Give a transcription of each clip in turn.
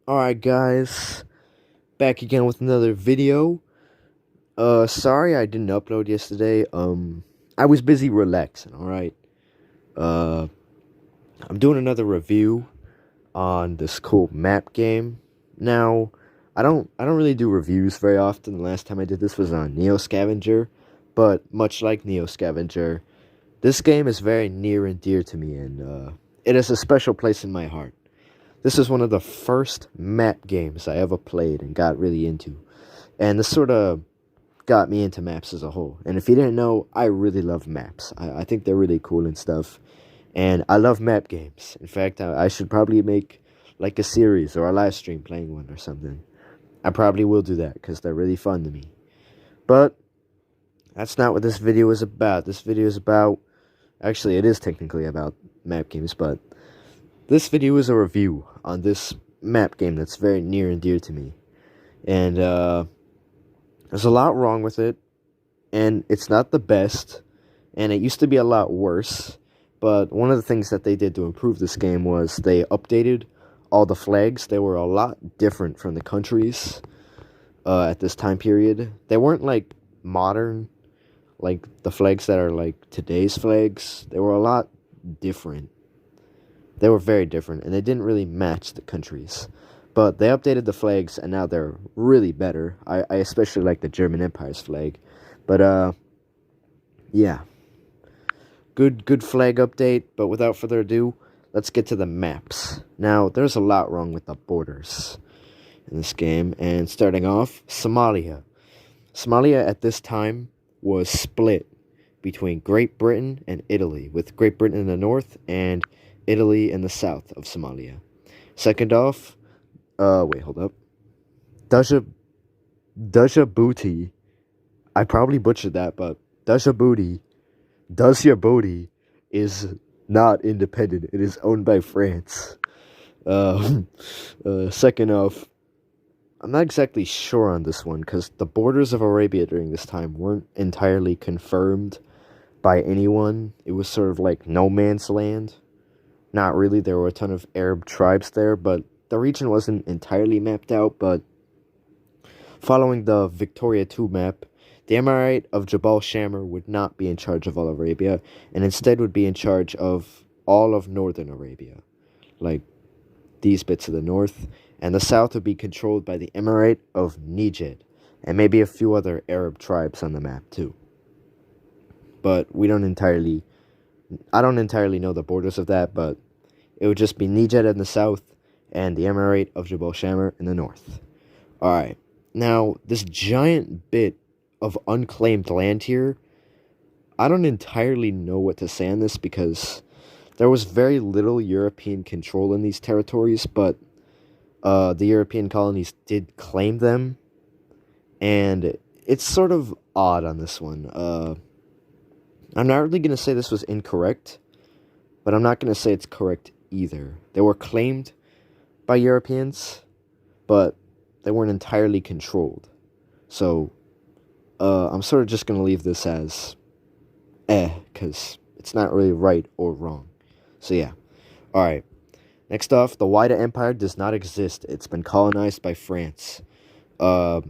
Alright guys, back again with another video. Sorry I didn't upload yesterday. I was busy relaxing, alright? Uh, I'm doing another review on this cool map game. Now, I don't really do reviews very often. The last time I did this was on Neo Scavenger, but much like Neo Scavenger, this game is very near and dear to me, and it has a special place in my heart. This is one of the first map games I ever played and got really into. And this sort of got me into maps as a whole. And if you didn't know, I really love maps. I think they're really cool and stuff. And I love map games. In fact, I should probably make like a series or a live stream playing one or something. I probably will do that because they're really fun to me. But that's not what this video is about. This video is about... Actually, it is technically about map games, but this video is a review on this map game that's very near and dear to me. And there's a lot wrong with it, and it's not the best, and it used to be a lot worse. But one of the things that they did to improve this game was they updated all the flags. They were a lot different from the countries at this time period. They weren't like modern, like the flags that are like today's flags. They were a lot different. They were very different, and they didn't really match the countries. But they updated the flags, and now they're really better. I especially like the German Empire's flag. But, yeah. Good flag update, but without further ado, let's get to the maps. Now, there's a lot wrong with the borders in this game. And starting off, Somalia. Somalia at this time was split between Great Britain and Italy, with Great Britain in the north and Italy in the south of Somalia. Second off, wait, hold up. Djibouti. I probably butchered that, but Djibouti is not independent. It is owned by France. Second off, I'm not exactly sure on this one, because the borders of Arabia during this time weren't entirely confirmed by anyone. It was sort of like no man's land. Not really, there were a ton of Arab tribes there, but the region wasn't entirely mapped out. But following the Victoria II map, the Emirate of Jabal Shamar would not be in charge of all Arabia, and instead would be in charge of all of northern Arabia, like these bits of the north, and the south would be controlled by the Emirate of Najd, and maybe a few other Arab tribes on the map too. But I don't entirely know the borders of that, but it would just be Najd in the south and the Emirate of Jabal Shamar in the north. Alright, now this giant bit of unclaimed land here, I don't entirely know what to say on this because there was very little European control in these territories, but the European colonies did claim them, and it's sort of odd on this one. I'm not really going to say this was incorrect, but I'm not going to say it's correct either. They were claimed by Europeans, but they weren't entirely controlled. So, I'm sort of just going to leave this as because it's not really right or wrong. So, yeah. Alright. Next off, the Wida Empire does not exist. It's been colonized by France. Yeah,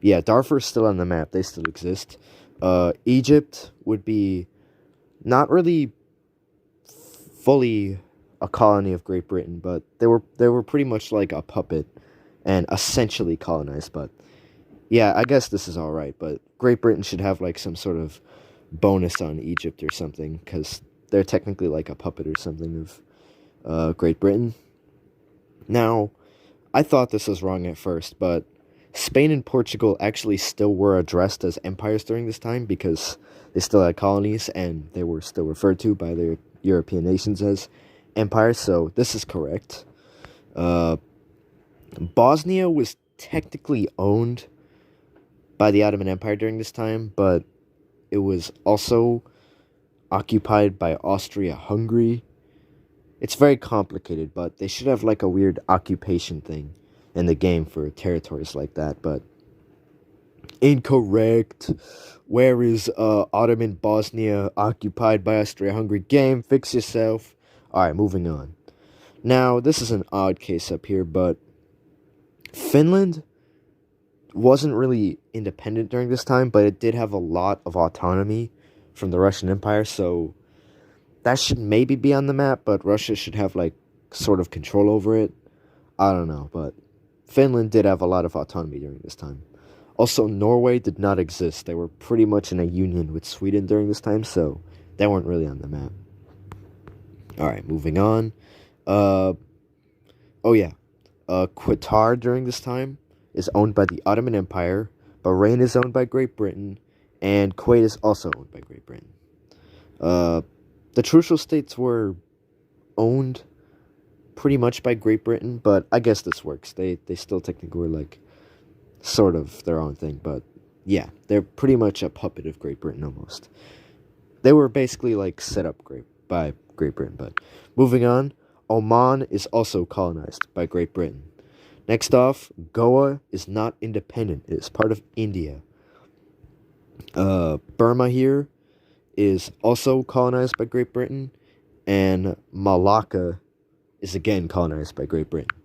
Darfur's still on the map. They still exist. Egypt would be not really fully a colony of Great Britain, but they were pretty much like a puppet and essentially colonized. But yeah, I guess this is all right. But Great Britain should have like some sort of bonus on Egypt or something, because they're technically like a puppet or something of Great Britain. Now, I thought this was wrong at first, but Spain and Portugal actually still were addressed as empires during this time because they still had colonies and they were still referred to by their European nations as empires, so this is correct. Bosnia was technically owned by the Ottoman Empire during this time, but it was also occupied by Austria-Hungary. It's very complicated, but they should have like a weird occupation thing in the game for territories like that, but incorrect. Where is Ottoman Bosnia occupied by Austria-Hungary? Game, fix yourself. Alright, moving on. Now, this is an odd case up here, but Finland wasn't really independent during this time, but it did have a lot of autonomy from the Russian Empire, so that should maybe be on the map, but Russia should have, like, sort of control over it. I don't know, but Finland did have a lot of autonomy during this time. Also, Norway did not exist. They were pretty much in a union with Sweden during this time, so they weren't really on the map. Alright, moving on. Oh yeah. Qatar during this time is owned by the Ottoman Empire, Bahrain is owned by Great Britain, and Kuwait is also owned by Great Britain. The Trucial States were owned pretty much by Great Britain, but I guess this works. They still technically were, like, sort of their own thing, but yeah, they're pretty much a puppet of Great Britain almost. They were basically, like, set up by Great Britain, but moving on, Oman is also colonized by Great Britain. Next off, Goa is not independent. It is part of India. Burma here is also colonized by Great Britain, and Malacca is again colonized by Great Britain.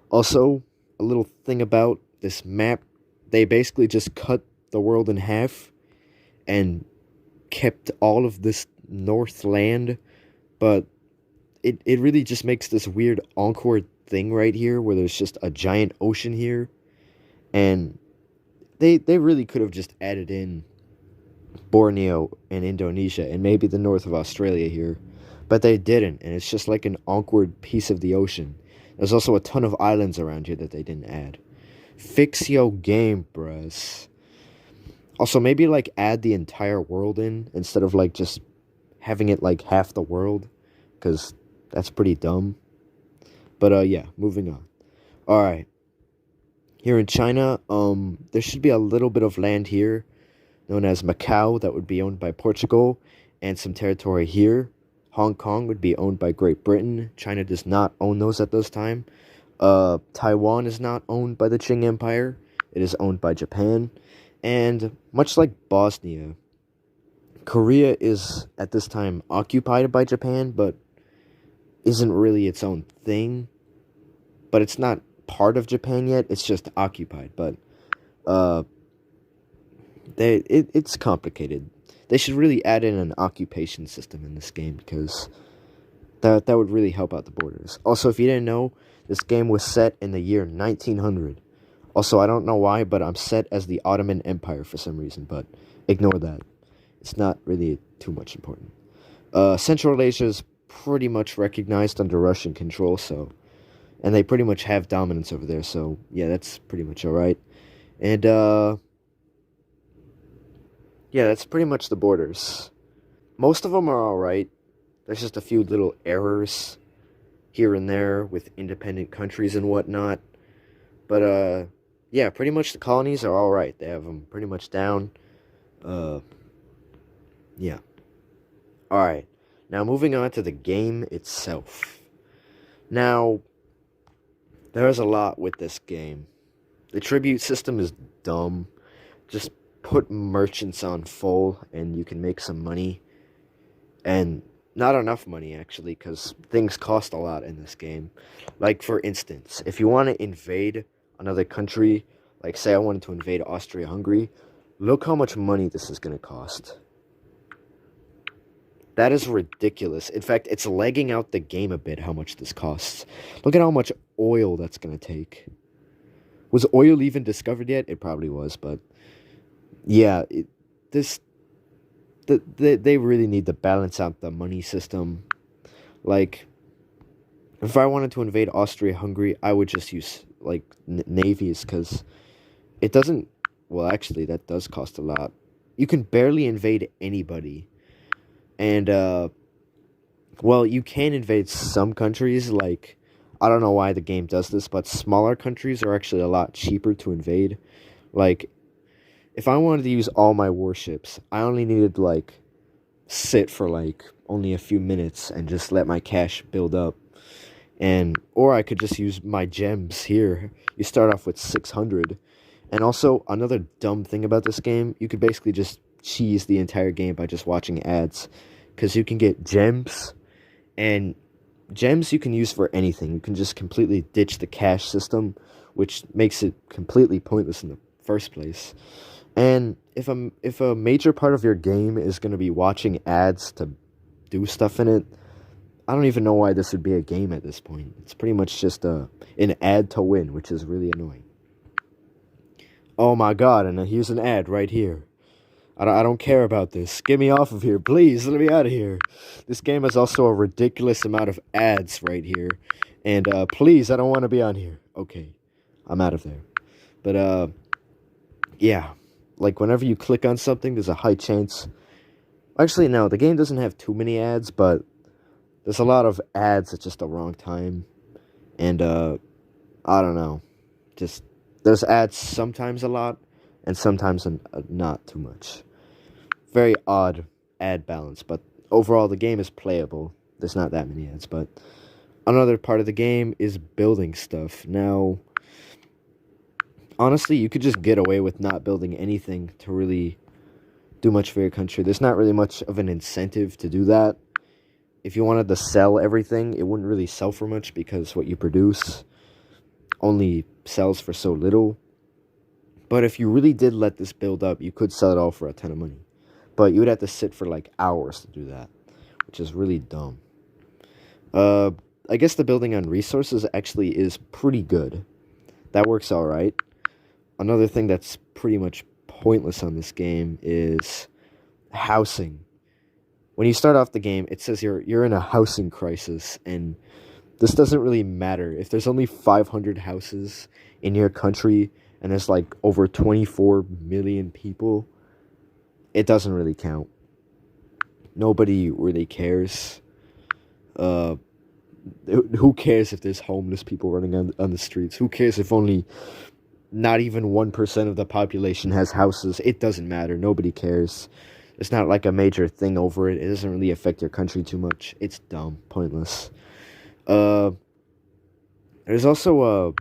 Also, a little thing about this map, they basically just cut the world in half and kept all of this north land, but it really just makes this weird encore thing right here where there's just a giant ocean here, and they really could have just added in Borneo and Indonesia and maybe the north of Australia here, but they didn't, and it's just like an awkward piece of the ocean. There's also a ton of islands around here that they didn't add. Fix your game, bruh. Also, maybe, like, add the entire world in instead of, like, just having it, like, half the world, because that's pretty dumb. But, yeah, moving on. Alright. Here in China, there should be a little bit of land here, known as Macau, that would be owned by Portugal, and some territory here. Hong Kong would be owned by Great Britain. China does not own those at this time. Taiwan is not owned by the Qing Empire. It is owned by Japan. And much like Bosnia, Korea is at this time occupied by Japan, but isn't really its own thing. But it's not part of Japan yet. It's just occupied. But it's complicated. They should really add in an occupation system in this game, because that would really help out the borders. Also, if you didn't know, this game was set in the year 1900. Also, I don't know why, but I'm set as the Ottoman Empire for some reason, but ignore that. It's not really too much important. Central Asia is pretty much recognized under Russian control, so, and they pretty much have dominance over there, so yeah, that's pretty much alright. And, yeah, that's pretty much the borders. Most of them are alright. There's just a few little errors here and there with independent countries and whatnot. But, yeah, pretty much the colonies are alright. They have them pretty much down. Yeah. Alright. Now, moving on to the game itself. Now, there's a lot with this game. The tribute system is dumb. Just put merchants on full and you can make some money. And not enough money, actually, because things cost a lot in this game. Like, for instance, if you want to invade another country, like, say I wanted to invade Austria-Hungary, look how much money this is going to cost. That is ridiculous. In fact, it's lagging out the game a bit how much this costs. Look at how much oil that's going to take. Was oil even discovered yet? It probably was, but yeah, they really need to balance out the money system. Like, if I wanted to invade Austria-Hungary, I would just use, like, navies, because it doesn't, well, actually, that does cost a lot. You can barely invade anybody. And, well, you can invade some countries, like, I don't know why the game does this, but smaller countries are actually a lot cheaper to invade. Like, if I wanted to use all my warships, I only needed to, like, sit for, like, only a few minutes and just let my cash build up. Or I could just use my gems here. You start off with 600. And also, another dumb thing about this game, you could basically just cheese the entire game by just watching ads. Because you can get gems, and gems you can use for anything. You can just completely ditch the cash system, which makes it completely pointless in the first place. And if a major part of your game is going to be watching ads to do stuff in it, I don't even know why this would be a game at this point. It's pretty much just an ad to win, which is really annoying. Oh my god, and here's an ad right here. I don't care about this. Get me off of here, please. Let me out of here. This game has also a ridiculous amount of ads right here. And, please, I don't want to be on here. Okay, I'm out of there. But, yeah. Like, whenever you click on something, there's a high chance... Actually, no, the game doesn't have too many ads, but there's a lot of ads at just the wrong time. And, I don't know. Just, there's ads sometimes a lot, and sometimes not too much. Very odd ad balance, but overall the game is playable. There's not that many ads, but another part of the game is building stuff. Now, honestly, you could just get away with not building anything to really do much for your country. There's not really much of an incentive to do that. If you wanted to sell everything, it wouldn't really sell for much because what you produce only sells for so little. But if you really did let this build up, you could sell it all for a ton of money. But you would have to sit for like hours to do that, which is really dumb. I guess the building on resources actually is pretty good. That works all right. Another thing that's pretty much pointless on this game is housing. When you start off the game, it says you're in a housing crisis, and this doesn't really matter. If there's only 500 houses in your country and there's like over 24 million people, it doesn't really count. Nobody really cares. Who cares if there's homeless people running on the streets? Who cares if only not even 1% of the population has houses? It doesn't matter. Nobody cares. It's not like a major thing over it. It doesn't really affect your country too much. It's dumb. Pointless. There's also a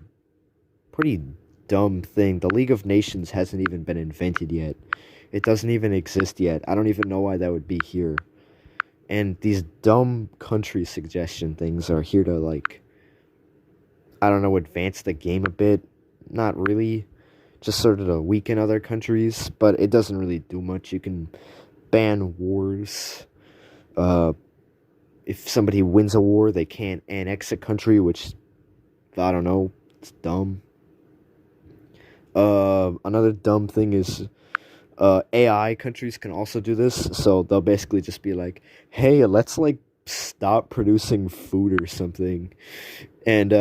pretty dumb thing. The League of Nations hasn't even been invented yet. It doesn't even exist yet. I don't even know why that would be here. And these dumb country suggestion things are here to, like, I don't know, advance the game a bit. Not really. Just sort of to weaken other countries. But it doesn't really do much. You can ban wars. If somebody wins a war, they can't annex a country, which, I don't know, it's dumb. Another dumb thing is AI countries can also do this, so they'll basically just be like, hey, let's, like, stop producing food or something. And,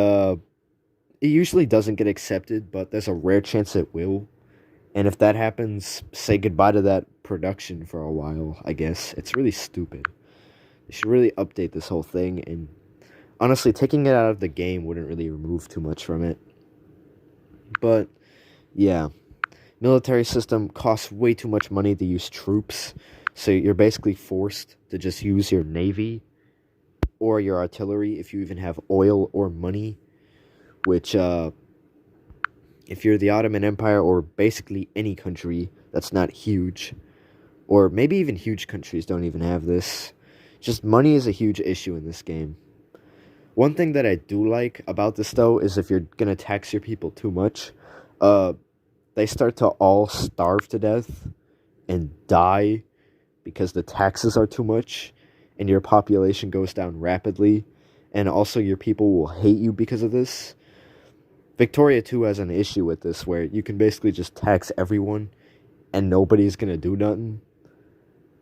it usually doesn't get accepted, but there's a rare chance it will. And if that happens, say goodbye to that production for a while, I guess. It's really stupid. They should really update this whole thing, and honestly, taking it out of the game wouldn't really remove too much from it. But, yeah. Military system costs way too much money to use troops, so you're basically forced to just use your navy or your artillery if you even have oil or money, which, if you're the Ottoman Empire or basically any country that's not huge, or maybe even huge countries don't even have this, just money is a huge issue in this game. One thing that I do like about this, though, is if you're gonna tax your people too much, they start to all starve to death and die because the taxes are too much, and your population goes down rapidly, and also your people will hate you because of this. Victoria 2 has an issue with this, where you can basically just tax everyone, and nobody's gonna do nothing.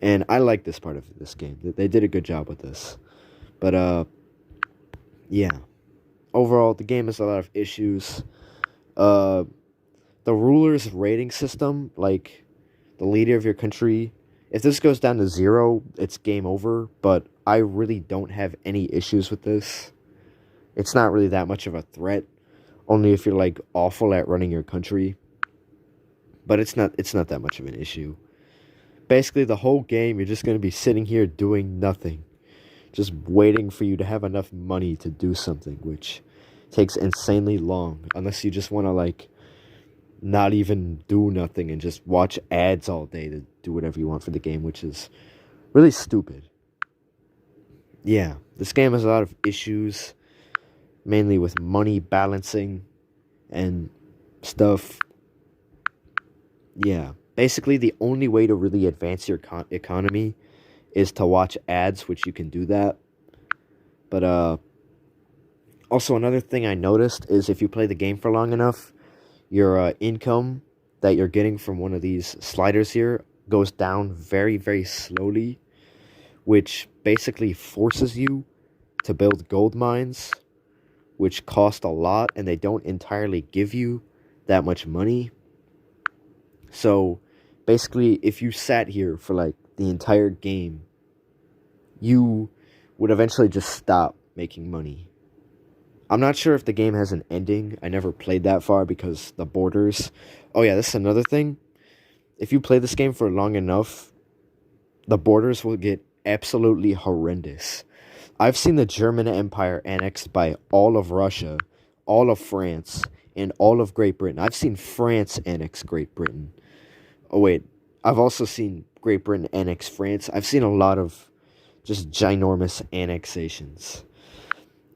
And I like this part of this game. They did a good job with this. But, yeah. Overall, the game has a lot of issues. The ruler's rating system, like, the leader of your country, if this goes down to 0, it's game over, but I really don't have any issues with this. It's not really that much of a threat, only if you're, like, awful at running your country. But it's not that much of an issue. Basically, the whole game, you're just going to be sitting here doing nothing. Just waiting for you to have enough money to do something, which takes insanely long, unless you just want to, like, not even do nothing and just watch ads all day to do whatever you want for the game, which is really stupid. yeah, this game has a lot of issues, mainly with money balancing and stuff. Yeah, basically the only way to really advance your economy is to watch ads, which you can do that. But also another thing I noticed is if you play the game for long enough, your income that you're getting from one of these sliders here goes down very, very slowly, which basically forces you to build gold mines, which cost a lot and they don't entirely give you that much money. So basically, if you sat here for like the entire game, you would eventually just stop making money. I'm not sure if the game has an ending. I never played that far because the borders. Oh yeah, this is another thing. If you play this game for long enough, the borders will get absolutely horrendous. I've seen the German Empire annexed by all of Russia, all of France, and all of Great Britain. I've seen France annex Great Britain. Oh wait, I've also seen Great Britain annex France. I've seen a lot of just ginormous annexations.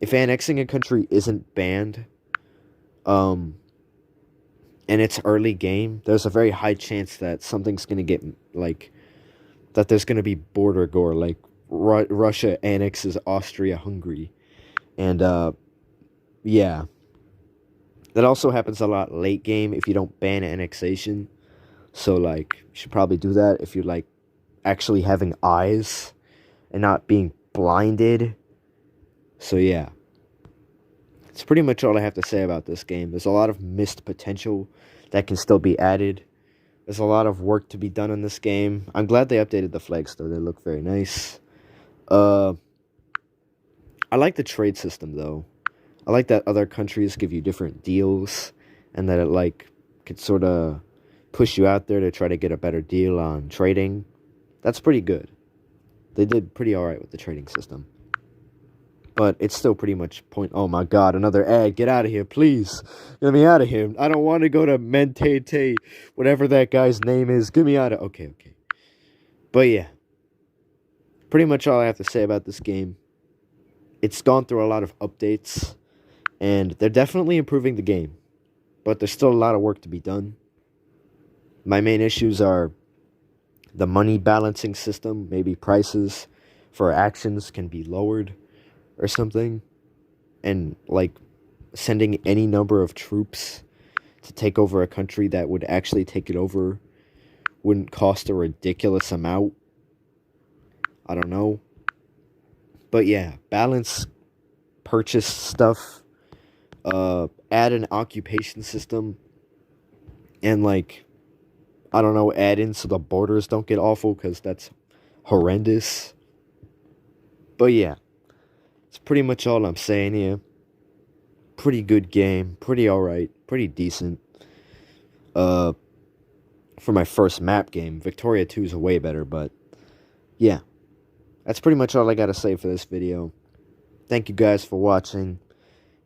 If annexing a country isn't banned, um, and it's early game, there's a very high chance that something's gonna get like that. There's gonna be border gore, like Russia annexes Austria-Hungary, and yeah, that also happens a lot late game if you don't ban annexation. So like, you should probably do that if you like actually having eyes and not being blinded. So yeah. That's pretty much all I have to say about this game. There's a lot of missed potential that can still be added. There's a lot of work to be done in this game. I'm glad they updated the flags though. They look very nice. I like the trade system though. I like that other countries give you different deals and that it like could sort of push you out there to try to get a better deal on trading. That's pretty good. They did pretty alright with the trading system. But it's still pretty much point. Oh my god, another ad. Get out of here, please. Get me out of here. I don't want to go to Mentete, whatever that guy's name is. Get me out of. Okay. But yeah. Pretty much all I have to say about this game. It's gone through a lot of updates. And they're definitely improving the game. But there's still a lot of work to be done. My main issues are the money balancing system. Maybe prices for actions can be lowered or something, and like sending any number of troops to take over a country that would actually take it over wouldn't cost a ridiculous amount. I don't know. But yeah, balance purchase stuff, add an occupation system, and like, I don't know, add in so the borders don't get awful, because that's horrendous. But yeah. It's pretty much all I'm saying here. Pretty good game. Pretty alright. Pretty decent. For my first map game, Victoria 2 is way better, but yeah. That's pretty much all I gotta say for this video. Thank you guys for watching.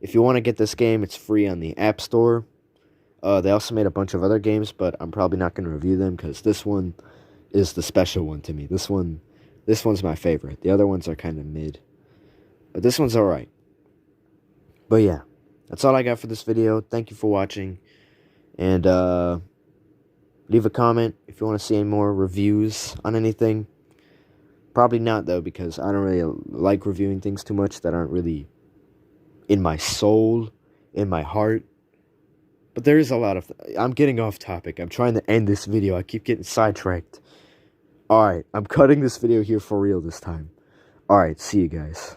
If you want to get this game, it's free on the App Store. They also made a bunch of other games, but I'm probably not going to review them because this one is the special one to me. This one's my favorite. The other ones are kind of mid. But this one's alright. But yeah, that's all I got for this video. Thank you for watching. And leave a comment if you want to see any more reviews on anything. Probably not, though, because I don't really like reviewing things too much that aren't really in my soul, in my heart. But there is a lot of... I'm getting off topic. I'm trying to end this video. I keep getting sidetracked. Alright, I'm cutting this video here for real this time. Alright, see you guys.